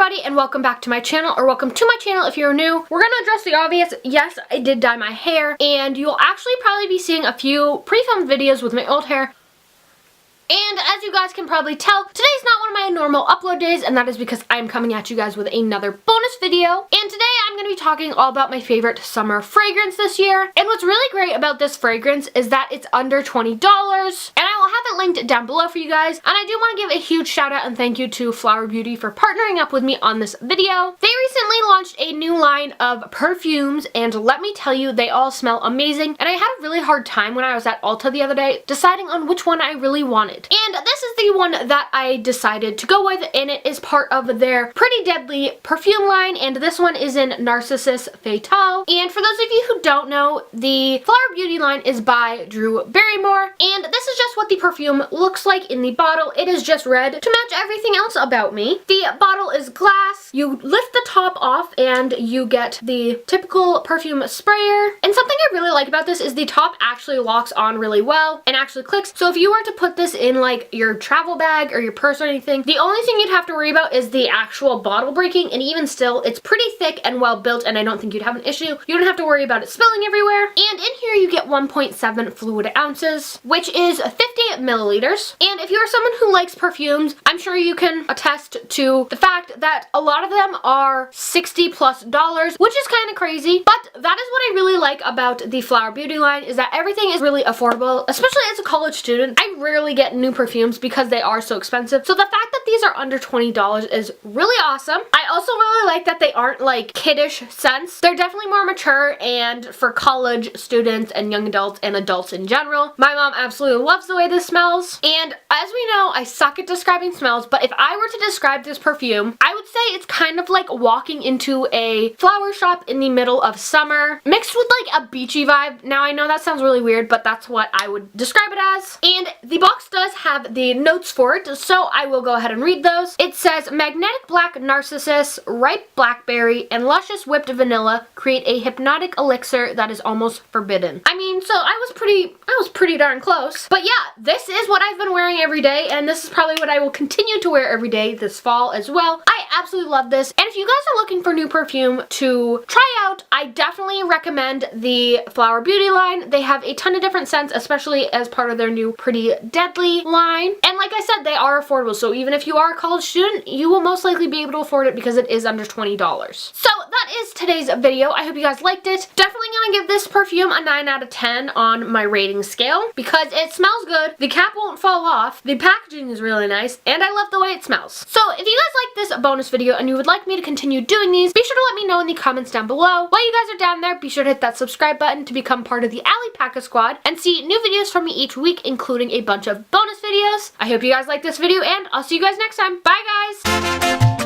everybody, and welcome back to my channel, or welcome to my channel if you're new. We're gonna address the obvious. Yes, I did dye my hair, and you'll actually probably be seeing a few pre-filmed videos with my old hair. And as you guys can probably tell, today's not one of my normal upload days, and that is because I'm coming at you guys with another bonus video. And today I'm going to be talking all about my favorite summer fragrance this year. And what's really great about this fragrance is that it's under $20, and I will have it linked down below for you guys. And I do want to give a huge shout out and thank you to Flower Beauty for partnering up with me on this video. They recently launched a new line of perfumes, and let me tell you, they all smell amazing. And I had a really hard time when I was at Ulta the other day deciding on which one I really wanted. And this is the one that I decided to go with, and it is part of their Pretty Deadly perfume line, and this one is in Narcissus Fatale. And for those of you who don't know, the Flower Beauty line is by Drew Barrymore, and this is just what the perfume looks like in the bottle. It is just red to match everything else about me. The bottle is glass. You lift the top off and you get the typical perfume sprayer. And something I really like about this is the top actually locks on really well and actually clicks. So if you were to put this in like your travel bag or your purse or anything, the only thing you'd have to worry about is the actual bottle breaking, and even still, it's pretty thick and well built, and I don't think you'd have an issue. You don't have to worry about it spilling everywhere. And in here you get 1.7 fluid ounces, which is 50 milliliters. And if you're someone who likes perfumes, I'm sure you can attest to the fact that a lot of them are $60+, which is kind of crazy, but that is what I really like about the Flower Beauty line, is that everything is really affordable, especially as a college student. I rarely get new perfumes because they are so expensive. So the fact that these are under $20 is really awesome. I also really like that they aren't like kiddish scents. They're definitely more mature and for college students and young adults and adults in general. My mom absolutely loves the way this smells. And as we know, I suck at describing smells, but if I were to describe this perfume, I would say it's kind of like walking into a flower shop in the middle of summer mixed with like a beachy vibe. Now I know that sounds really weird, but that's what I would describe it as. And the box does have the notes for it, so I will go ahead and read those. It says, magnetic black narcissus, ripe blackberry, and luscious whipped vanilla create a hypnotic elixir that is almost forbidden. I mean, so I was pretty darn close. But yeah, this is what I've been wearing every day, and this is probably what I will continue to wear every day this fall as well. I absolutely love this. And if you guys are looking for new perfume to try out, I definitely recommend the Flower Beauty line. They have a ton of different scents, especially as part of their new Pretty Deadly line. And like I said, they are affordable, so even if you are a college student, you will most likely be able to afford it because it is under $20. So that is today's video. I hope you guys liked it. Definitely gonna give this perfume a 9 out of 10 on my rating scale because it smells good, the cap won't fall off, the packaging is really nice, and I love the way it smells. So if you guys like this bonus video and you would like me to continue doing these, be sure to let me know in the comments down below. While you guys are down there, be sure to hit that subscribe button to become part of the Allie Packer Squad and see new videos from me each week, including a bunch of bonus videos. I hope you guys like this video, and I'll see you guys next time. Bye guys!